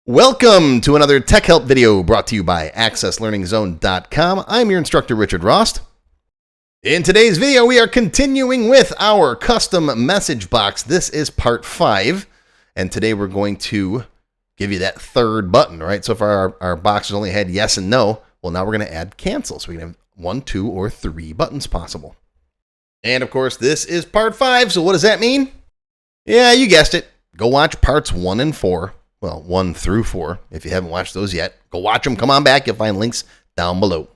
Welcome to another TechHelp video brought to you by AccessLearningZone.com. I'm your instructor, Richard Rost. In today's video, we are continuing with our custom message box. This is part 5, and today we're going to give you that third button, right? So far, our box has only had yes and no. Well, now we're going to add cancel, so we can have 1, 2, or 3 buttons possible. And of course, this is part 5, so what does that mean? Yeah, you guessed it. Go watch parts 1 and 4. Well, 1 through 4. If you haven't watched those yet, go watch them. Come on back. You'll find links down below.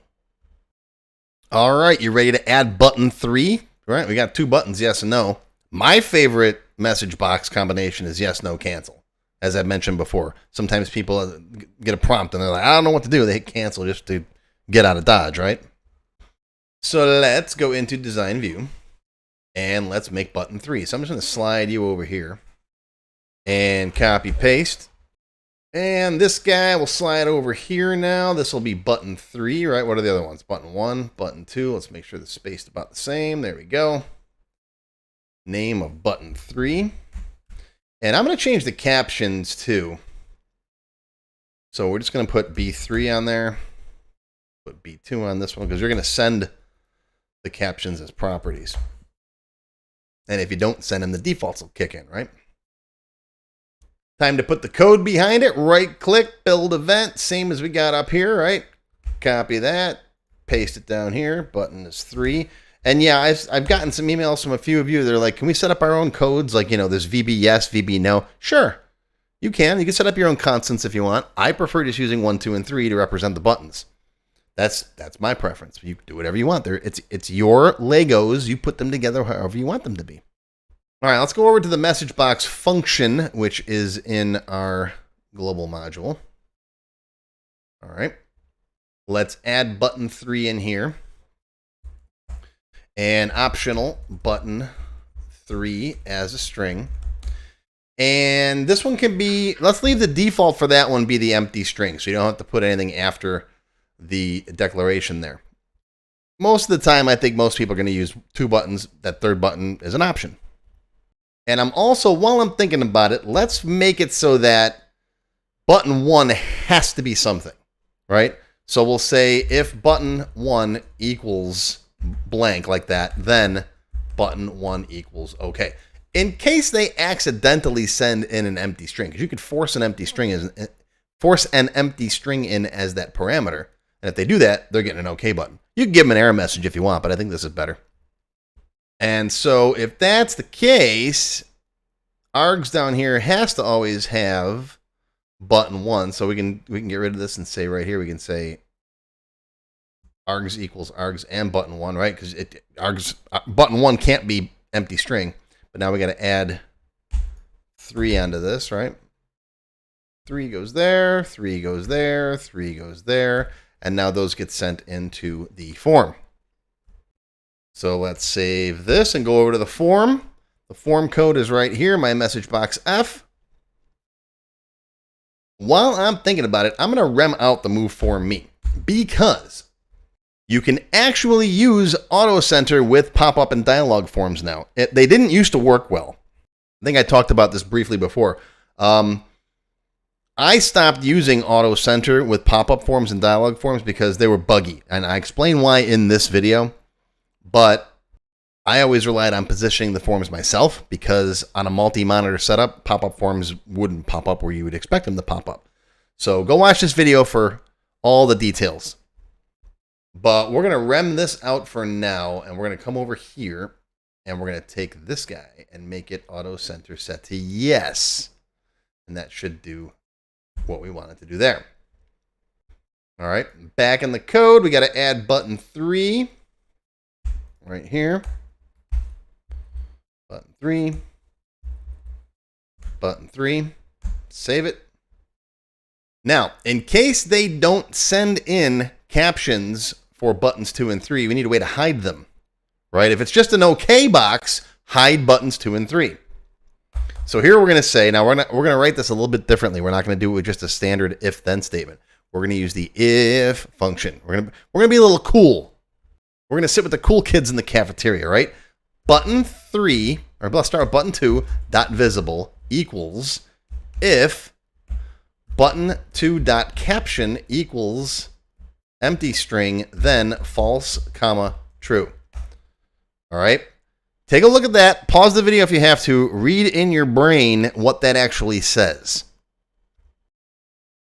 All right, you ready to add button 3? Right, we got 2 buttons, yes and no. My favorite message box combination is yes, no, cancel. As I mentioned before, sometimes people get a prompt and they're like, I don't know what to do. They hit cancel just to get out of Dodge, right? So let's go into design view and let's make button 3. So I'm just going to slide you over here and copy paste. And this guy will slide over here now. This will be button 3, right? What are the other ones? Button 1, button 2. Let's make sure they're spaced about the same. There we go. Name of button 3. And I'm going to change the captions too. So we're just going to put B3 on there. Put B2 on this one because you're going to send the captions as properties. And if you don't send them, the defaults will kick in, right? Time to put the code behind it. Right click, build event, same as we got up here, right? Copy that, paste it down here. Button is 3. And yeah, I've gotten some emails from a few of you. They're like, can we set up our own codes? Like, there's VB yes, VB no. Sure, you can. You can set up your own constants if you want. I prefer just using 1, 2, and 3 to represent the buttons. That's my preference. You do whatever you want. It's your Legos. You put them together however you want them to be. All right, let's go over to the message box function, which is in our global module. All right, let's add button 3 in here. And optional button 3 as a string. And this one can be, let's leave the default for that one be the empty string, so you don't have to put anything after the declaration there. Most of the time, I think most people are going to use 2 buttons. That third button is an option. And I'm also, while I'm thinking about it, let's make it so that button 1 has to be something, right? So we'll say if button 1 equals blank like that, then button 1 equals okay. In case they accidentally send in an empty string, because you could force an empty string in as that parameter. And if they do that, they're getting an okay button. You can give them an error message if you want, but I think this is better. And so if that's the case, args down here has to always have button 1. So we can get rid of this and say right here, we can say args equals args and button 1, right? Because button 1 can't be empty string. But now we got to add 3 onto this, right? 3 goes there, 3 goes there, 3 goes there. And now those get sent into the form. So let's save this and go over to the form. The form code is right here, my message box F. While I'm thinking about it, I'm going to rem out the move form me because you can actually use auto center with pop-up and dialog forms now. They didn't used to work well. I think I talked about this briefly before. I stopped using auto center with pop-up forms and dialog forms because they were buggy. And I explain why in this video. But I always relied on positioning the forms myself because on a multi-monitor setup, pop-up forms wouldn't pop up where you would expect them to pop up. So go watch this video for all the details. But we're going to rem this out for now, and we're going to come over here, and we're going to take this guy and make it auto center set to yes. And that should do what we want it to do there. All right, back in the code, we got to add button 3. Right here, button 3, button 3, save it. Now, in case they don't send in captions for buttons 2 and 3, we need a way to hide them, right? If it's just an OK box, hide buttons 2 and 3. So here we're going to say, now we're going to write this a little bit differently. We're not going to do it with just a standard if-then statement. We're going to use the if function. We're going to be a little cool. We're going to sit with the cool kids in the cafeteria, right? Button 3, or let's start with button 2, dot visible equals if button2.caption equals empty string, then false, comma, true. All right. Take a look at that. Pause the video if you have to. Read in your brain what that actually says.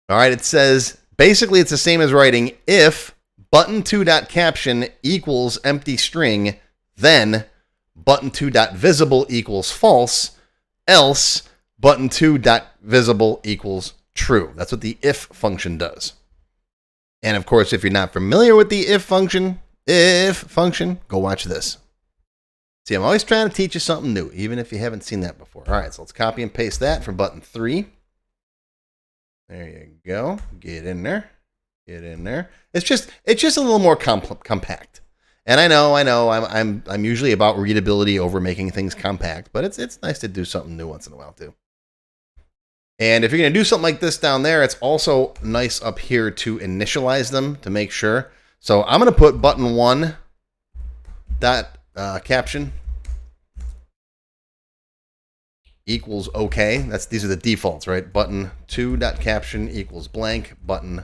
All right. It says, basically, it's the same as writing if button2.caption equals empty string, then button2.visible equals false, else button2.visible equals true. That's what the if function does. And of course, if you're not familiar with the if function, go watch this. See, I'm always trying to teach you something new, even if you haven't seen that before. All right, so let's copy and paste that for button 3. There you go. Get in there. Get in there. It's just a little more compact. And I know, I'm usually about readability over making things compact, but it's nice to do something new once in a while too. And if you're going to do something like this down there, it's also nice up here to initialize them to make sure. So I'm going to put button 1 dot caption equals okay. These are the defaults, right? Button 2 dot caption equals blank. Button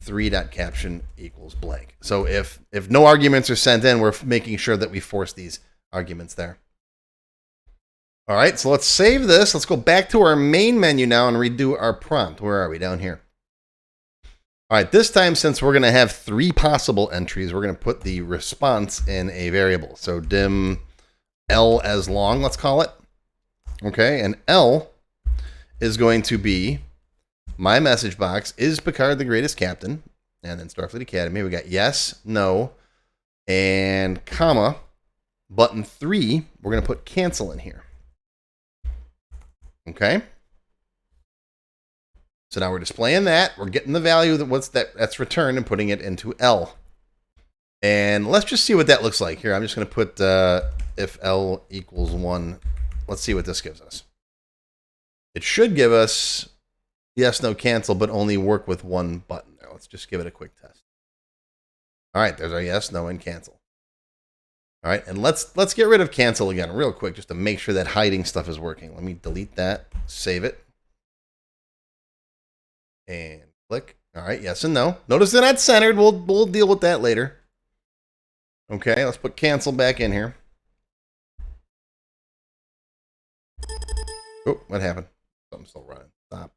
3 dot caption equals blank. So if no arguments are sent in, we're making sure that we force these arguments there. All right, so let's save this. Let's go back to our main menu now and redo our prompt. Where are we? Down here. All right, this time, since we're going to have 3 possible entries, we're going to put the response in a variable. So dim L as long, let's call it. Okay, and L is going to be my message box. Is Picard the greatest captain? And then Starfleet Academy. We got yes, no, and comma. Button 3, we're going to put cancel in here. Okay. So now we're displaying that. We're getting the value that's returned and putting it into L. And let's just see what that looks like here. I'm just going to put if L equals 1. Let's see what this gives us. It should give us yes, no, cancel, but only work with one button. Now let's just give it a quick test. All right, there's our yes, no, and cancel. All right, and let's get rid of cancel again real quick just to make sure that hiding stuff is working. Let me delete that, save it. And click. All right, yes and no. Notice they're not centered. We'll deal with that later. Okay, let's put cancel back in here. Oh, what happened? Something's still running. Stop.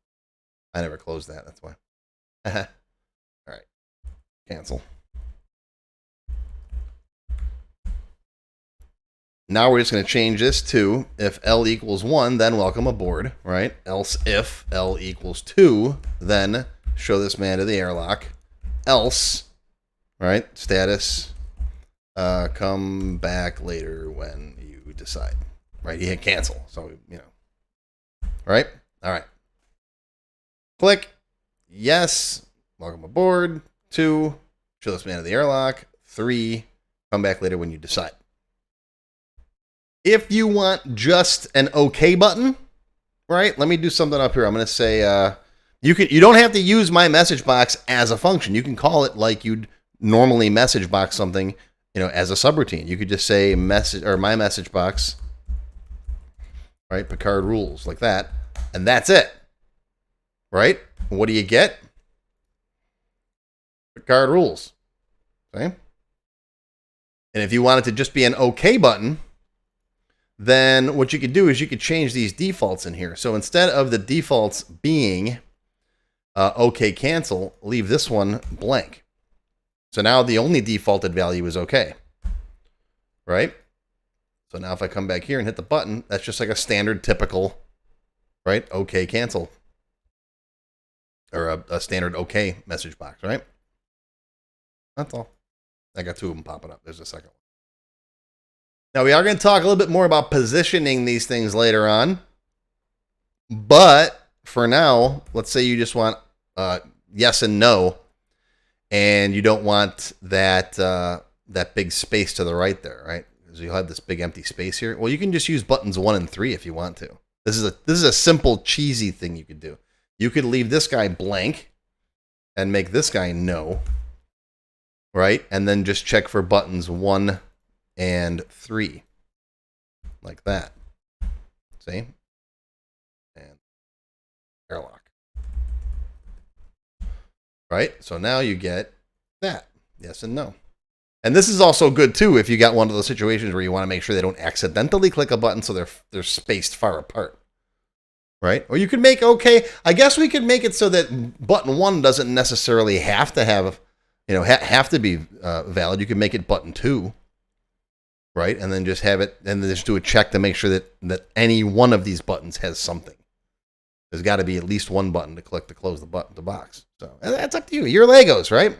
I never closed that. That's why. All right, cancel. Now we're just going to change this to if L equals 1, then welcome aboard, right? Else if L equals 2, then show this man to the airlock. Else, right? Status, come back later when you decide, right? You hit cancel, so, you know, right? All right. Click, yes, welcome aboard. 2, show this man to the airlock. 3, come back later when you decide. If you want just an OK button, right? Let me do something up here. I'm going to say you don't have to use my message box as a function. You can call it like you'd normally message box something, you know, as a subroutine. You could just say message or my message box, right? Picard rules like that, and that's it, right? What do you get? Picard rules. Okay. And if you want it to just be an OK button, then what you could do is you could change these defaults in here. So instead of the defaults being OK cancel, leave this one blank. So now the only defaulted value is OK, right? So now if I come back here and hit the button, that's just like a standard typical, right? OK cancel, or a standard OK message box, right? That's all. I got 2 of them popping up. There's a second one. Now, we are going to talk a little bit more about positioning these things later on. But for now, let's say you just want yes and no, and you don't want that that big space to the right there, right? Because you'll have this big empty space here. Well, you can just use buttons 1 and 3 if you want to. This is a simple, cheesy thing you could do. You could leave this guy blank and make this guy no, right? And then just check for buttons 1 and 3, like that. See? And airlock. right? So now you get that, yes and no. And this is also good too if you got one of those situations where you want to make sure they don't accidentally click a button so they're spaced far apart, right? Or you could make, okay, I guess we could make it so that button 1 doesn't necessarily have to have, have to be valid. You could make it button 2, right? And then just have it, and then just do a check to make sure that any one of these buttons has something. There's got to be at least one button to click to close the box. So that's up to you. Your Legos, right?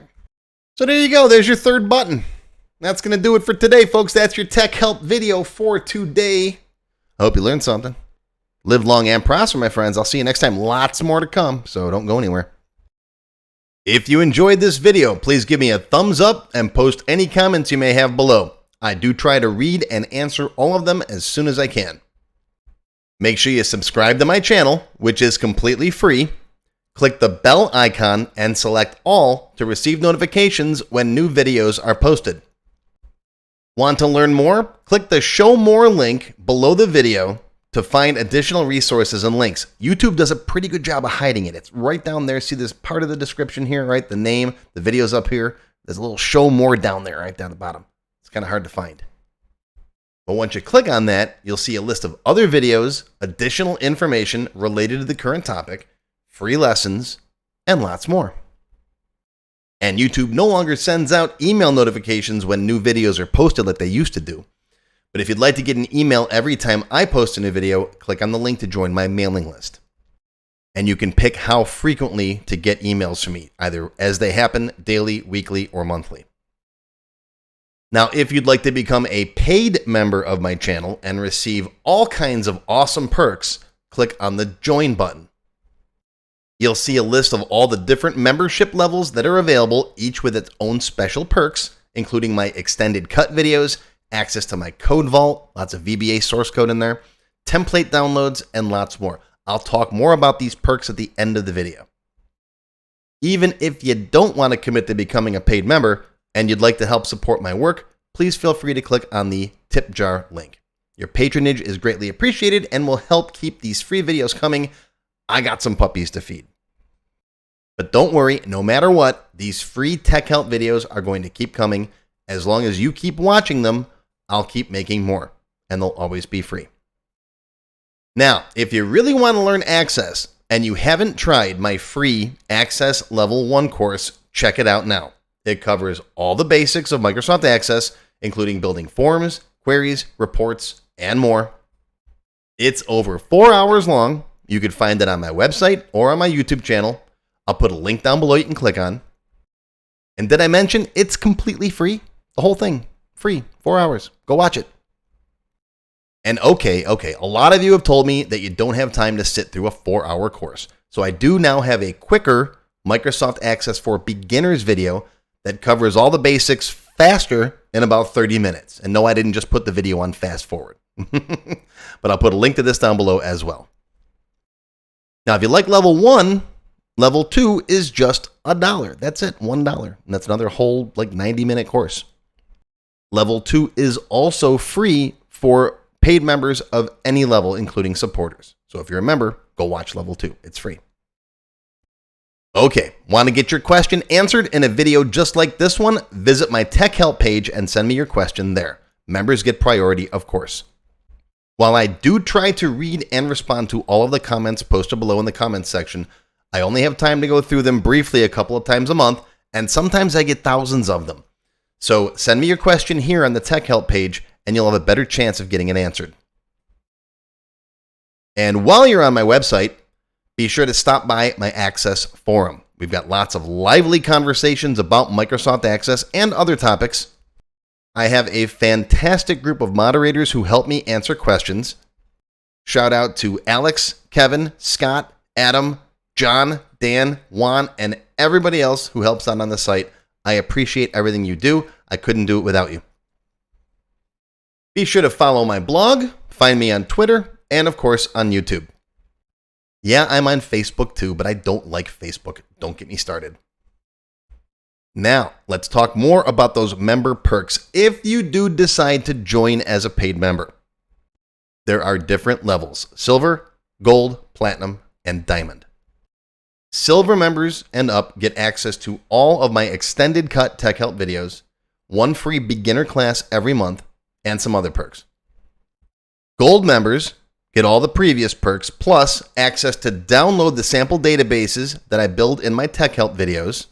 So there you go. There's your third button. That's going to do it for today, folks. That's your Tech Help video for today. I hope you learned something. Live long and prosper, my friends. I'll see you next time. Lots more to come, so don't go anywhere. If you enjoyed this video, please give me a thumbs up and post any comments you may have below. I do try to read and answer all of them as soon as I can. Make sure you subscribe to my channel, which is completely free. Click the bell icon and select all to receive notifications when new videos are posted. Want to learn more? Click the Show More link below the video to find additional resources and links. YouTube does a pretty good job of hiding it. It's right down there. See this part of the description here, right? The name, the video's up here. There's a little Show More down there, right down the bottom. It's kind of hard to find. But once you click on that, you'll see a list of other videos, additional information related to the current topic, free lessons, and lots more. And YouTube no longer sends out email notifications when new videos are posted like they used to do. But if you'd like to get an email every time I post a new video, click on the link to join my mailing list. And you can pick how frequently to get emails from me, either as they happen, daily, weekly, or monthly. Now, if you'd like to become a paid member of my channel and receive all kinds of awesome perks, click on the Join button. You'll see a list of all the different membership levels that are available, each with its own special perks, including my extended cut videos, access to my code vault, lots of VBA source code in there, template downloads, and lots more. I'll talk more about these perks at the end of the video. Even if you don't want to commit to becoming a paid member, and you'd like to help support my work, please feel free to click on the tip jar link. Your patronage is greatly appreciated and will help keep these free videos coming. I got some puppies to feed. But don't worry, no matter what, these free Tech Help videos are going to keep coming. As long as you keep watching them, I'll keep making more, and they'll always be free. Now, if you really want to learn Access and you haven't tried my free Access Level 1 course, check it out now. It covers all the basics of Microsoft Access, including building forms, queries, reports, and more. It's over 4 hours long. You can find it on my website or on my YouTube channel. I'll put a link down below you can click on. And did I mention it's completely free? The whole thing, free, 4 hours. Go watch it. And okay, a lot of you have told me that you don't have time to sit through a 4-hour course. So I do now have a quicker Microsoft Access for Beginners video that covers all the basics faster in about 30 minutes. And no, I didn't just put the video on fast forward. But I'll put a link to this down below as well. Now, if you like level 1, level 2 is just $1. That's it, $1. And that's another whole 90-minute course. Level 2 is also free for paid members of any level, including supporters. So if you're a member, go watch level 2. It's free. Okay, want to get your question answered in a video just like this one? Visit my Tech Help page and send me your question there. Members get priority, of course. While I do try to read and respond to all of the comments posted below in the comments section, I only have time to go through them briefly a couple of times a month, and sometimes I get thousands of them. So send me your question here on the Tech Help page, and you'll have a better chance of getting it answered. And while you're on my website, be sure to stop by my Access forum. We've got lots of lively conversations about Microsoft Access and other topics. I have a fantastic group of moderators who help me answer questions. Shout out to Alex, Kevin, Scott, Adam, John, Dan, Juan, and everybody else who helps out on the site. I appreciate everything you do. I couldn't do it without you. Be sure to follow my blog, find me on Twitter, and of course on YouTube. Yeah, I'm on Facebook too, but I don't like Facebook. Don't get me started. Now, let's talk more about those member perks if you do decide to join as a paid member. There are different levels: silver, gold, platinum, and diamond. Silver members and up get access to all of my extended cut Tech Help videos, one free beginner class every month, and some other perks. Gold members get all the previous perks, plus access to download the sample databases that I build in my Tech Help videos,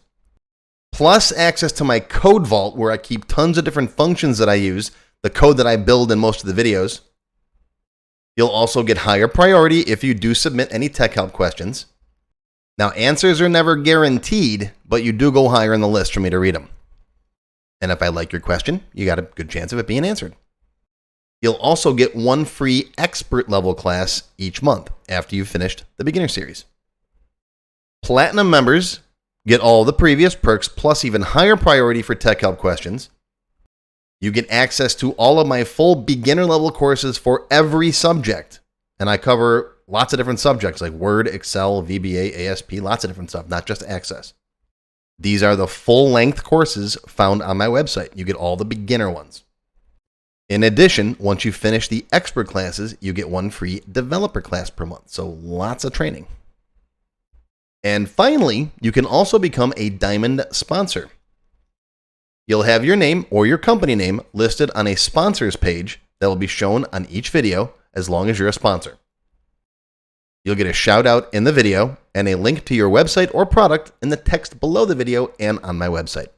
plus access to my code vault where I keep tons of different functions that I use, the code that I build in most of the videos. You'll also get higher priority if you do submit any Tech Help questions. Now, answers are never guaranteed, but you do go higher in the list for me to read them. And if I like your question, you got a good chance of it being answered. You'll also get one free expert level class each month after you've finished the beginner series. Platinum members get all the previous perks plus even higher priority for Tech Help questions. You get access to all of my full beginner level courses for every subject. And I cover lots of different subjects like Word, Excel, VBA, ASP, lots of different stuff, not just Access. These are the full-length courses found on my website. You get all the beginner ones. In addition, once you finish the expert classes, you get one free developer class per month. So lots of training. And finally, you can also become a Diamond sponsor. You'll have your name or your company name listed on a sponsors page that will be shown on each video as long as you're a sponsor. You'll get a shout out in the video and a link to your website or product in the text below the video and on my website.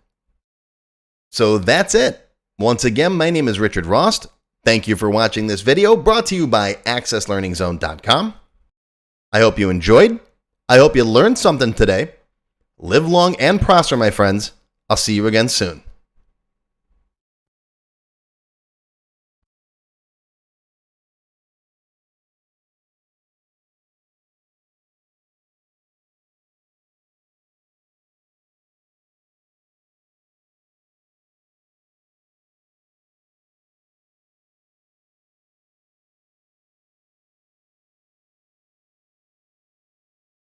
So that's it. Once again, my name is Richard Rost. Thank you for watching this video brought to you by accesslearningzone.com. I hope you enjoyed. I hope you learned something today. Live long and prosper, my friends. I'll see you again soon.